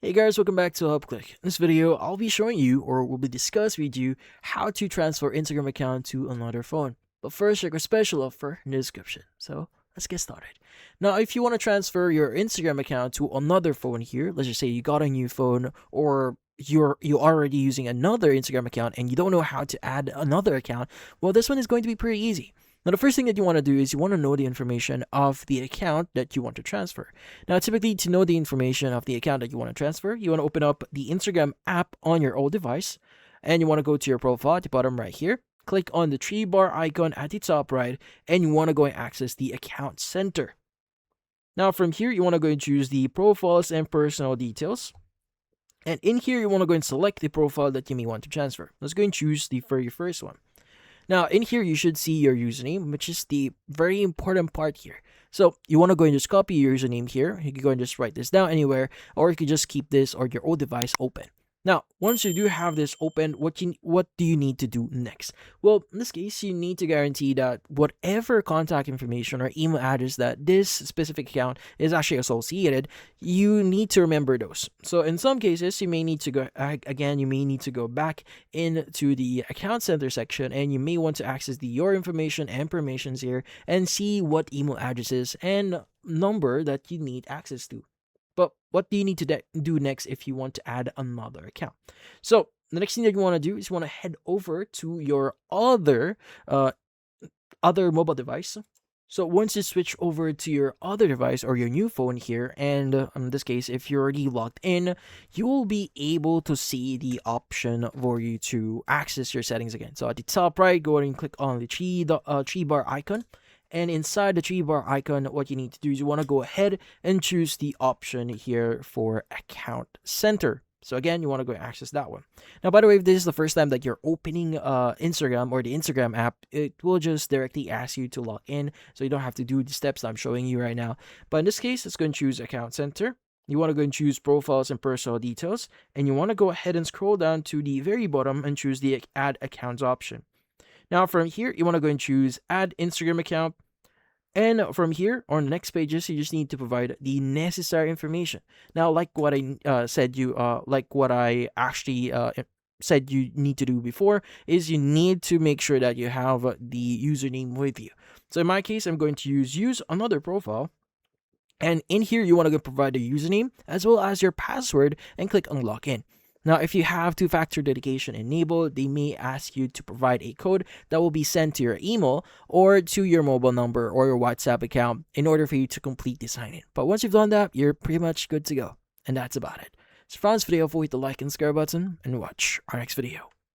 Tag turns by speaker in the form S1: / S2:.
S1: Hey guys, welcome back to HubClick. In this video, I'll be showing you, or will be discussing with you, how to transfer Instagram account to another phone. But first, check our special offer in the description. So let's get started. Now, if you want to transfer your Instagram account to another phone here, let's just say you got a new phone, or you're already using another Instagram account and you don't know how to add another account, well, this one is going to be pretty easy. Now, the first thing that you want to do is you want to know the information of the account that you want to transfer. Now, typically, to know the information of the account that you want to transfer, you want to open up the Instagram app on your old device, and you want to go to your profile at the bottom right here. Click on the three bar icon at the top right, and you want to go and access the account center. Now, from here, you want to go and choose the profiles and personal details. And in here, you want to go and select the profile that you may want to transfer. Let's go and choose the very first one. Now, in here, you should see your username, which is the very important part here. So you want to go and just copy your username here. You can go and just write this down anywhere, or you can just keep this or your old device open. Now, once you do have this open, what do you need to do next? Well, in this case, you need to guarantee that whatever contact information or email address that this specific account is actually associated, you need to remember those. So in some cases, you may need to go back into the account center section, and you may want to access the your information and permissions here and see what email addresses and number that you need access to. But what do you need to do next if you want to add another account? So the next thing that you want to do is you want to head over to your other mobile device. So once you switch over to your other device or your new phone here, and in this case, if you're already logged in, you will be able to see the option for you to access your settings again. So at the top right, go ahead and click on the three bar icon. And inside the three bar icon, what you need to do is you want to go ahead and choose the option here for account center. So again, you want to go access that one. Now, by the way, if this is the first time that you're opening Instagram or the Instagram app, it will just directly ask you to log in. So you don't have to do the steps I'm showing you right now. But in this case, let's go and choose account center. You want to go and choose profiles and personal details. And you want to go ahead and scroll down to the very bottom and choose the add accounts option. Now, from here, you want to go and choose add Instagram account. And from here, on the next pages, you just need to provide the necessary information. Now, like what I said you need to do before, is you need to make sure that you have the username with you. So in my case, I'm going to use another profile. And in here, you want to provide the username as well as your password and click on login. Now, if you have two-factor authentication enabled, they may ask you to provide a code that will be sent to your email or to your mobile number or your WhatsApp account in order for you to complete the sign-in. But once you've done that, you're pretty much good to go. And that's about it. So for this video, avoid the like and subscribe button and watch our next video.